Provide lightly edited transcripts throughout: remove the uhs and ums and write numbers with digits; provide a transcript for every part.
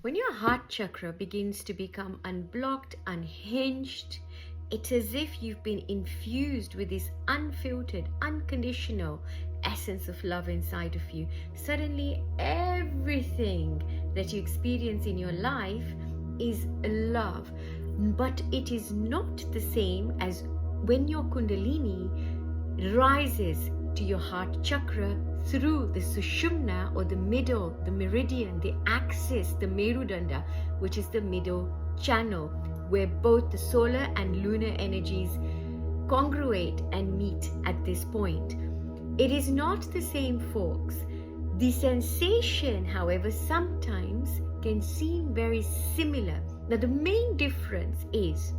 When your heart chakra begins to become unblocked, unhinged, it's as if you've been infused with this unfiltered, unconditional essence of love inside of you. Suddenly, everything that you experience in your life is love. But it is not the same as when your Kundalini rises to your heart chakra through the Sushumna, or the middle, the meridian, the axis, the Merudanda, which is the middle channel, where both the solar and lunar energies congruate and meet at this point. It is not the same, folks. The sensation, however, sometimes can seem very similar. Now, the main difference is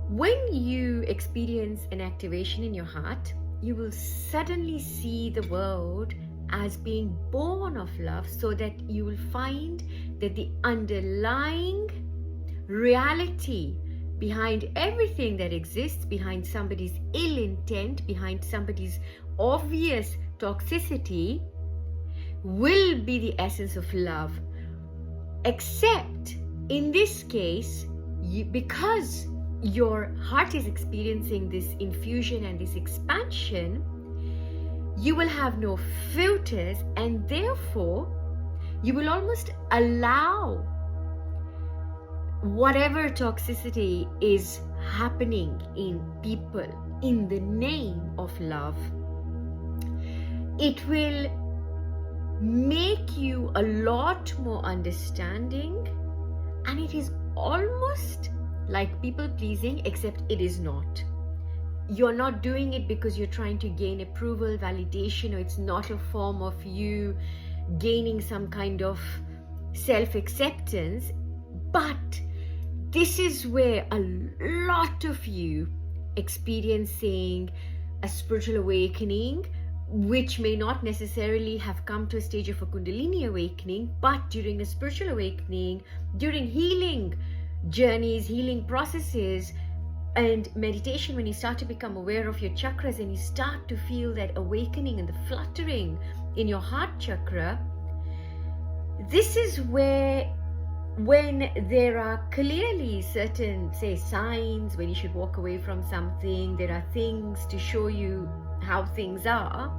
when you experience an activation in your heart, you will suddenly see the world as being born of love, so that you will find that the underlying reality behind everything that exists, behind somebody's ill intent, behind somebody's obvious toxicity, will be the essence of love. Except in this case, because your heart is experiencing this infusion and this expansion, you will have no filters, and therefore you will almost allow whatever toxicity is happening in people in the name of love. It will make you a lot more understanding, and it is almost like people pleasing, except it is not. You're not doing it because you're trying to gain approval, validation, or it's not a form of you gaining some kind of self-acceptance. But this is where a lot of you experiencing a spiritual awakening, which may not necessarily have come to a stage of a Kundalini awakening, but during a spiritual awakening, during healing journeys, healing processes, and meditation, when you start to become aware of your chakras and you start to feel that awakening and the fluttering in your heart chakra, this is where, when there are clearly certain, say, signs when you should walk away from something, there are things to show you how things are,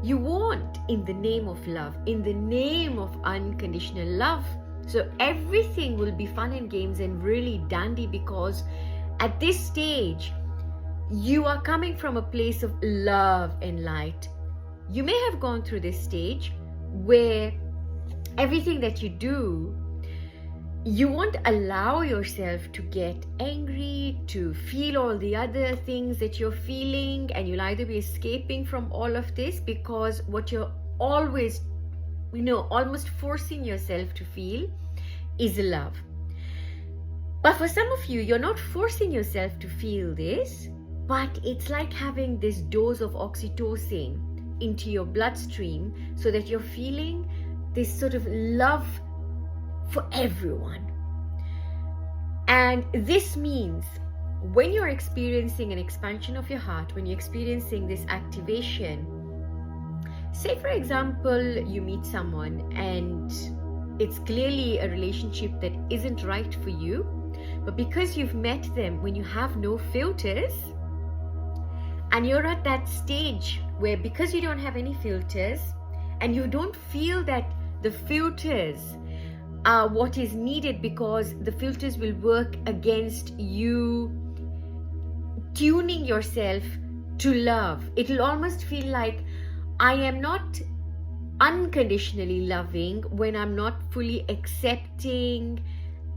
you won't, in the name of love, in the name of unconditional love. So everything will be fun and games and really dandy, because at this stage, you are coming from a place of love and light. You may have gone through this stage where everything that you do, you won't allow yourself to get angry, to feel all the other things that you're feeling, and you'll either be escaping from all of this, because what you're always, almost forcing yourself to feel is love. But for some of you, you're not forcing yourself to feel this, but it's like having this dose of oxytocin into your bloodstream, so that you're feeling this sort of love for everyone. And this means when you're experiencing an expansion of your heart, when you're experiencing this activation, say for example, you meet someone and it's clearly a relationship that isn't right for you, but because you've met them when you have no filters, and you're at that stage where, because you don't have any filters and you don't feel that the filters are what is needed, because the filters will work against you tuning yourself to love. It'll almost feel like I am not unconditionally loving when I'm not fully accepting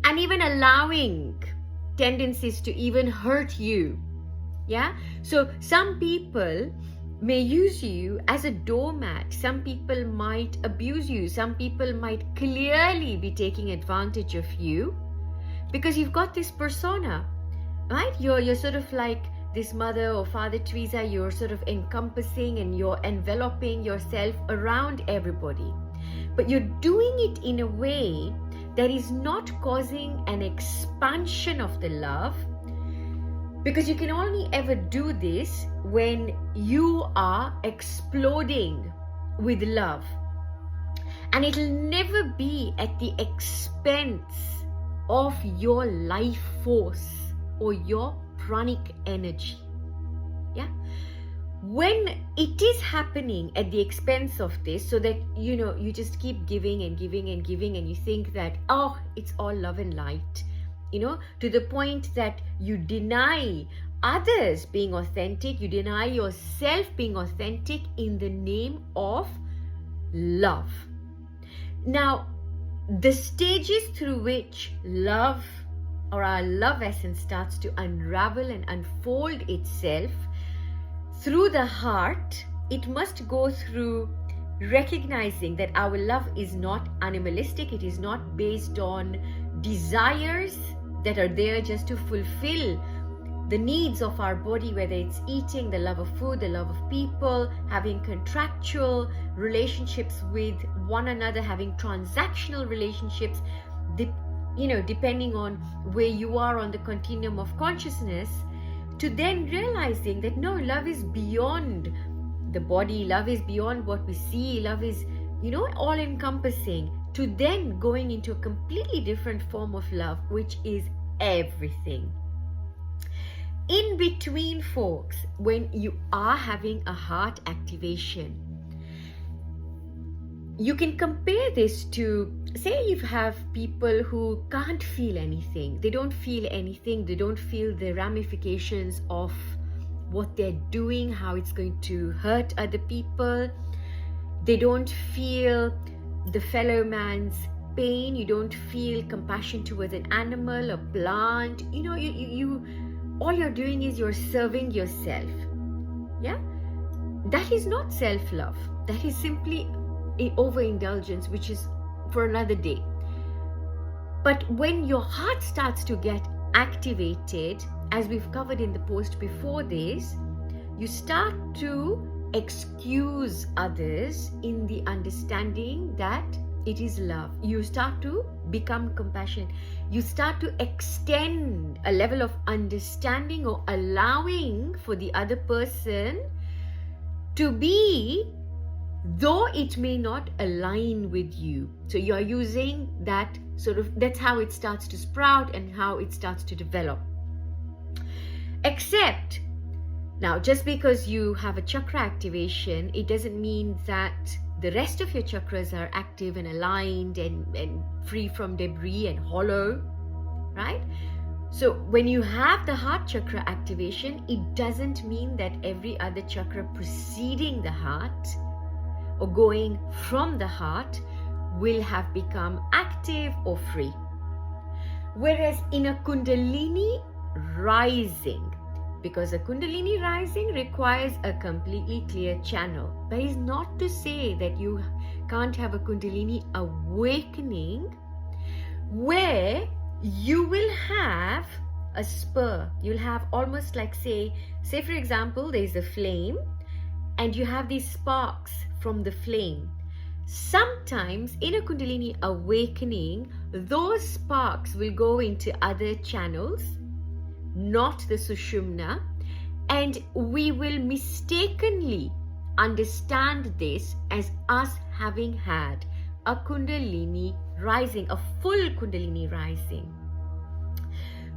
and even allowing tendencies to even hurt you. Yeah? So some people may use you as a doormat. Some people might abuse you. Some people might clearly be taking advantage of you, because you've got this persona, right? You're sort of like this Mother or Father Teresa. You're sort of encompassing and you're enveloping yourself around everybody, but you're doing it in a way that is not causing an expansion of the love, because you can only ever do this when you are exploding with love. And it'll never be at the expense of your life force or your pranic energy. Yeah. When it is happening at the expense of this, so that you just keep giving and giving and giving, and you think that, oh, it's all love and light, to the point that you deny others being authentic, you deny yourself being authentic in the name of love. Now, the stages through which love or our love essence starts to unravel and unfold itself through the heart, it must go through recognizing that our love is not animalistic, it is not based on desires that are there just to fulfill the needs of our body, whether it's eating, the love of food, the love of people, having contractual relationships with one another, having transactional relationships, depending on where you are on the continuum of consciousness, to then realizing that no, love is beyond the body, love is beyond what we see, love is, all encompassing, to then going into a completely different form of love, which is everything. In between, folks, when you are having a heart activation, you can compare this to, say, you have people who can't feel anything. They don't feel anything. They don't feel the ramifications of what they're doing, how it's going to hurt other people. They don't feel the fellow man's pain. You don't feel compassion towards an animal, a plant. All you're doing is you're serving yourself. Yeah? That is not self-love. That is simply overindulgence, which is for another day. But when your heart starts to get activated, as we've covered in the post before this, you start to excuse others in the understanding that it is love. You start to become compassionate. You start to extend a level of understanding or allowing for the other person to be, though it may not align with you. So you're using that that's how it starts to sprout and how it starts to develop. Except, now, just because you have a chakra activation, it doesn't mean that the rest of your chakras are active and aligned and free from debris and hollow, right? So when you have the heart chakra activation, it doesn't mean that every other chakra preceding the heart or going from the heart will have become active or free. Whereas in a Kundalini rising, because a Kundalini rising requires a completely clear channel. That is not to say that you can't have a Kundalini awakening where you will have a spur. You'll have almost like, say for example, there's a flame and you have these sparks from the flame. Sometimes in a Kundalini awakening, those sparks will go into other channels, not the Sushumna, and we will mistakenly understand this as us having had a Kundalini rising, a full Kundalini rising.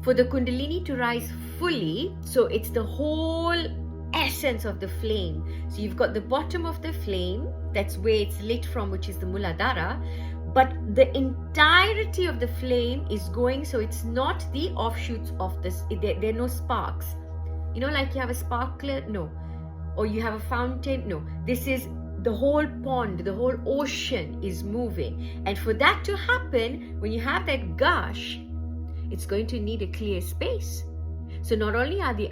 For the Kundalini to rise fully, so it's the whole essence of the flame. So you've got the bottom of the flame, that's where it's lit from, which is the Muladhara, but the entirety of the flame is going, so it's not the offshoots of this, there are no sparks. Like you have a sparkler, no. Or you have a fountain, no. This is the whole pond, the whole ocean is moving. And for that to happen, when you have that gush, it's going to need a clear space. So not only are the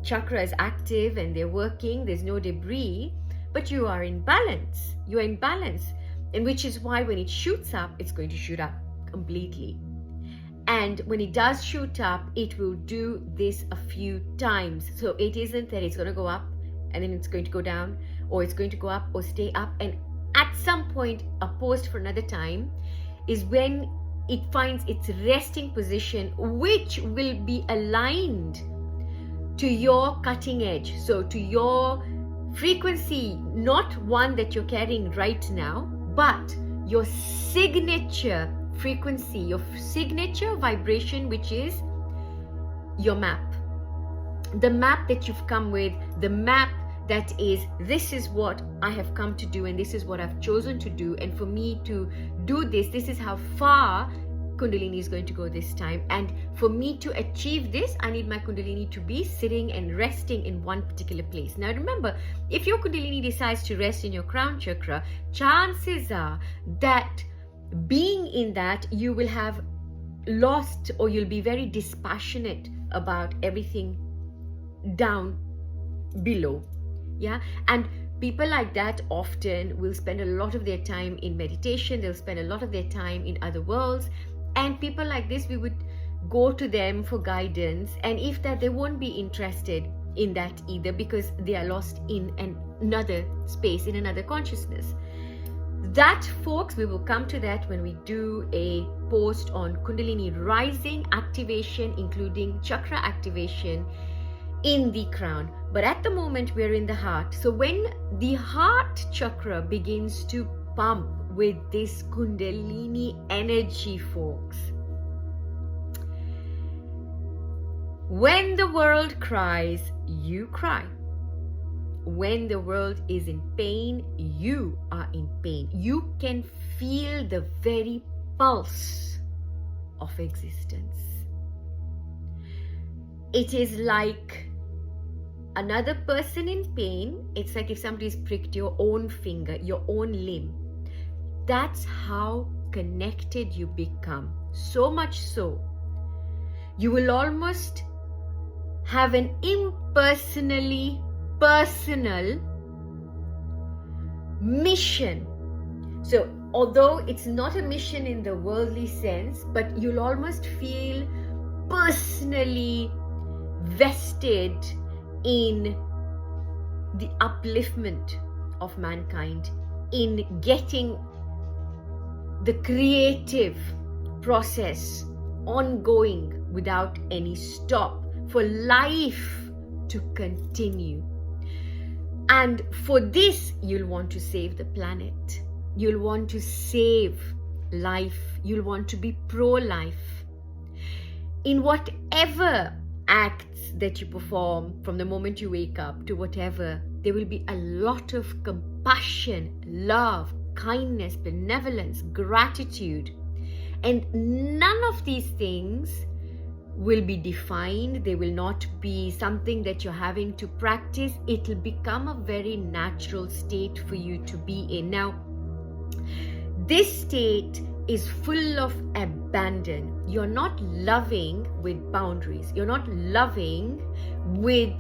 chakras active and they're working, there's no debris, but you are in balance. You are in balance. And which is why when it shoots up, it's going to shoot up completely. And when it does shoot up, it will do this a few times. So it isn't that it's going to go up and then it's going to go down, or it's going to go up or stay up. And at some point, a post for another time is when it finds its resting position, which will be aligned to your cutting edge. So to your frequency, not one that you're carrying right now, but your signature frequency, your signature vibration, which is your map. The map that you've come with, the map that is, this is what I have come to do and this is what I've chosen to do. And for me to do this, this is how far Kundalini is going to go this time. And for me to achieve this, I need my Kundalini to be sitting and resting in one particular place. Now remember, if your Kundalini decides to rest in your crown chakra, chances are that being in that, you will have lost, or you'll be very dispassionate about everything down below. Yeah. And people like that often will spend a lot of their time in meditation. They'll spend a lot of their time in other worlds. And people like this, we would go to them for guidance. And if that, they won't be interested in that either, because they are lost in another space, in another consciousness. That, folks, we will come to that when we do a post on Kundalini rising activation, including chakra activation in the crown. But at the moment, we're in the heart. So when the heart chakra begins to pump with this Kundalini energy, folks, when the world cries, you cry. When the world is in pain, you are in pain. You can feel the very pulse of existence. It is like another person in pain. It's like if somebody's pricked your own finger, your own limb. That's how connected you become. So much so, you will almost have an impersonally personal mission. So although it's not a mission in the worldly sense, but you'll almost feel personally vested in the upliftment of mankind, in getting the creative process ongoing without any stop, for life to continue. And for this, you'll want to save the planet. You'll want to save life. You'll want to be pro-life. In whatever acts that you perform, from the moment you wake up to whatever, there will be a lot of compassion, love, kindness, benevolence, gratitude. And none of these things will be defined. They will not be something that you're having to practice. It will become a very natural state for you to be in. Now, this state is full of abandon. You're not loving with boundaries. You're not loving with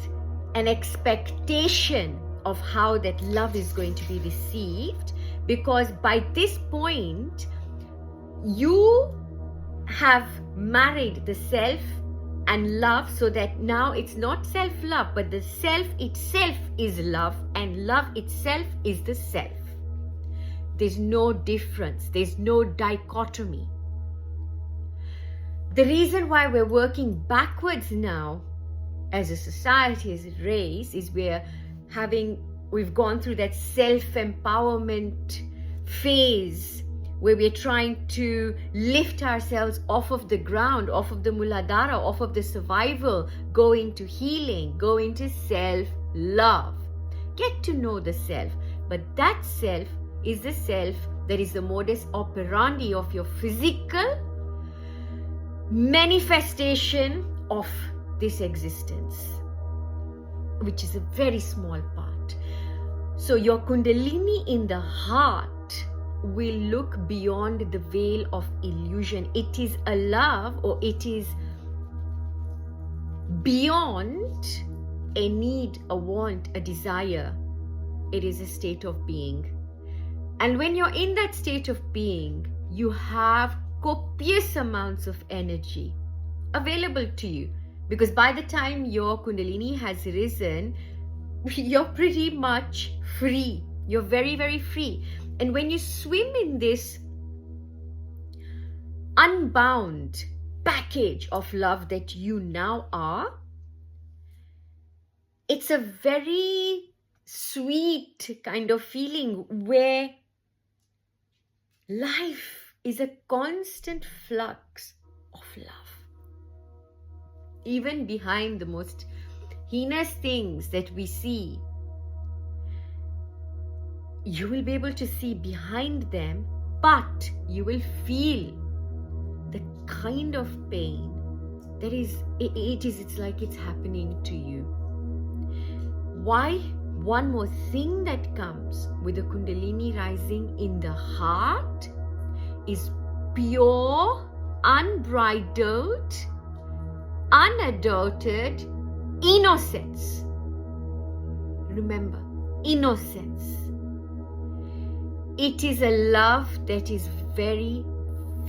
an expectation of how that love is going to be received, because by this point, you have married the self and love, so that now it's not self-love, but the self itself is love, and love itself is the self. There's no difference. There's no dichotomy. The reason why we're working backwards now as a society, as a race, is we've gone through that self-empowerment phase where we're trying to lift ourselves off of the ground, off of the muladhara, off of the survival, go into healing, go into self-love. Get to know the self. But that self is the self that is the modus operandi of your physical manifestation of this existence, which is a very small part. So your Kundalini in the heart will look beyond the veil of illusion. It is a love, or it is beyond a need, a want, a desire. It is a state of being. And when you're in that state of being, you have copious amounts of energy available to you, because by the time your Kundalini has risen, you're pretty much free. You're very, very free. And when you swim in this unbound package of love that you now are, it's a very sweet kind of feeling where Life is a constant flux of love. Even behind the most heinous things that we see, you will be able to see behind them, but you will feel the kind of pain that it's like it's happening to you. Why? One more thing that comes with the Kundalini rising in the heart is pure, unbridled, unadulterated innocence. Remember, innocence. It is a love that is very,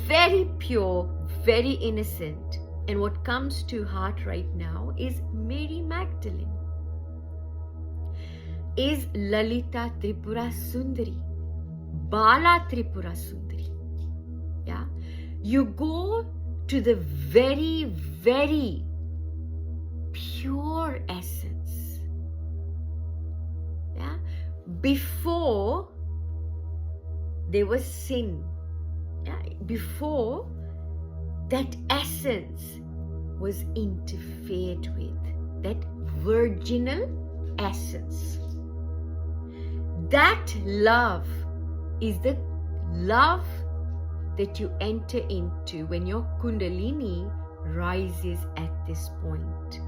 very pure, very innocent. And what comes to heart right now is Mary Magdalene, is Lalita Tripura Sundari, Bala Tripura Sundari. Yeah, you go to the very, very pure essence. Yeah, before there was sin. Yeah, before that essence was interfered with, that virginal essence. That love is the love that you enter into when your Kundalini rises at this point.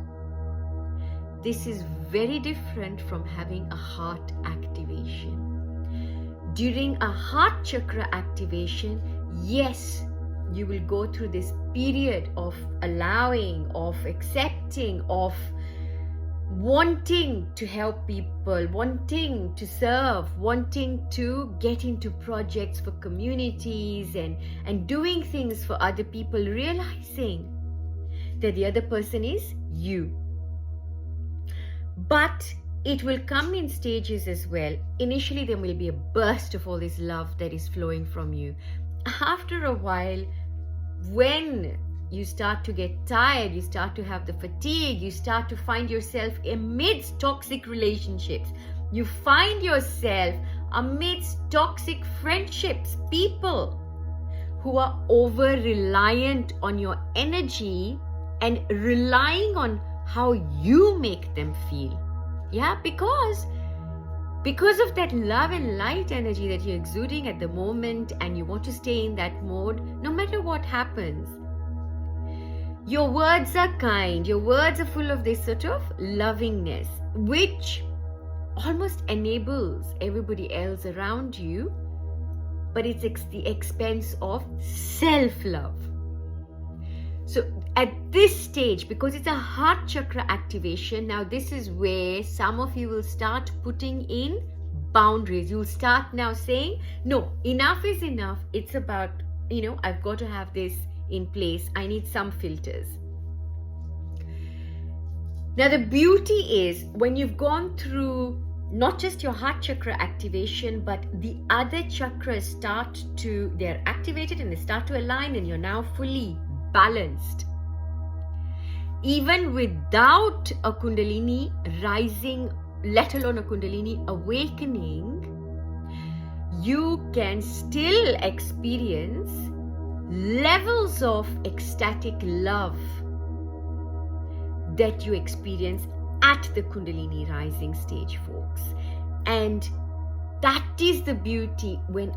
This is very different from having a heart activation. During a heart chakra activation, yes, you will go through this period of allowing, of accepting, of wanting to help people, wanting to serve, wanting to get into projects for communities and doing things for other people, realizing that the other person is you. But it will come in stages as well. Initially, there will be a burst of all this love that is flowing from you. After a while, when you start to get tired, you start to have the fatigue, you start to find yourself amidst toxic relationships, you find yourself amidst toxic friendships, people who are over reliant on your energy and relying on how you make them feel. Yeah, because of that love and light energy that you're exuding at the moment, and you want to stay in that mode no matter what happens. Your words are kind, your words are full of this sort of lovingness, which almost enables everybody else around you, but it's at the expense of self-love. So at this stage, because it's a heart chakra activation, now this is where some of you will start putting in boundaries. You'll start now saying, no, enough is enough. It's about, I've got to have this in place. I need some filters. Now the beauty is when you've gone through not just your heart chakra activation, but the other chakras they're activated and they start to align, and you're now fully balanced. Even without a Kundalini rising, let alone a Kundalini awakening, you can still experience levels of ecstatic love that you experience at the Kundalini rising stage, folks. And that is the beauty when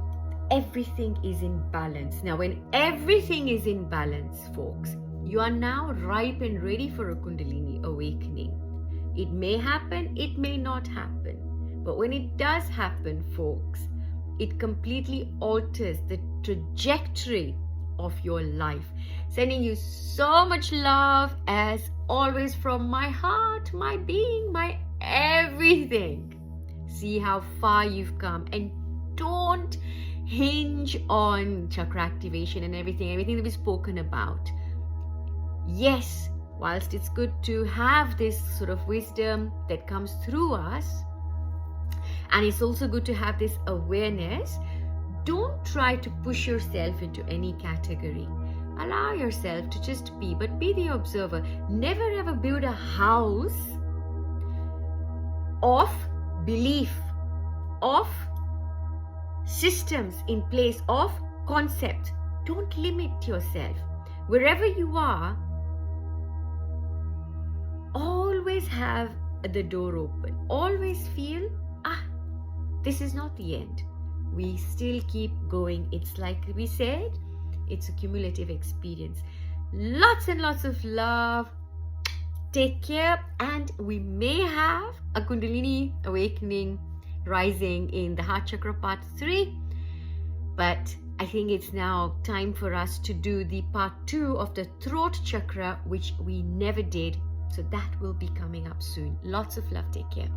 everything is in balance. Now, when everything is in balance, folks, you are now ripe and ready for a Kundalini awakening. It may happen, it may not happen. But when it does happen, folks, it completely alters the trajectory of your life. Sending you so much love as always from my heart, my being, my everything. See how far you've come, and don't hinge on chakra activation and everything that we've spoken about. Yes, whilst it's good to have this sort of wisdom that comes through us, and it's also good to have this awareness, don't try to push yourself into any category. Allow yourself to just be, but be the observer. Never ever build a house of belief, of systems in place, of concept. Don't limit yourself. Wherever you are, always have the door open. Always feel, this is not the end. We still keep going. It's like we said, it's a cumulative experience. Lots and lots of love. Take care, and we may have a Kundalini awakening rising in the heart chakra part 3, but I think it's now time for us to do the part 2 of the throat chakra, which we never did. So that will be coming up soon. Lots of love. Take care.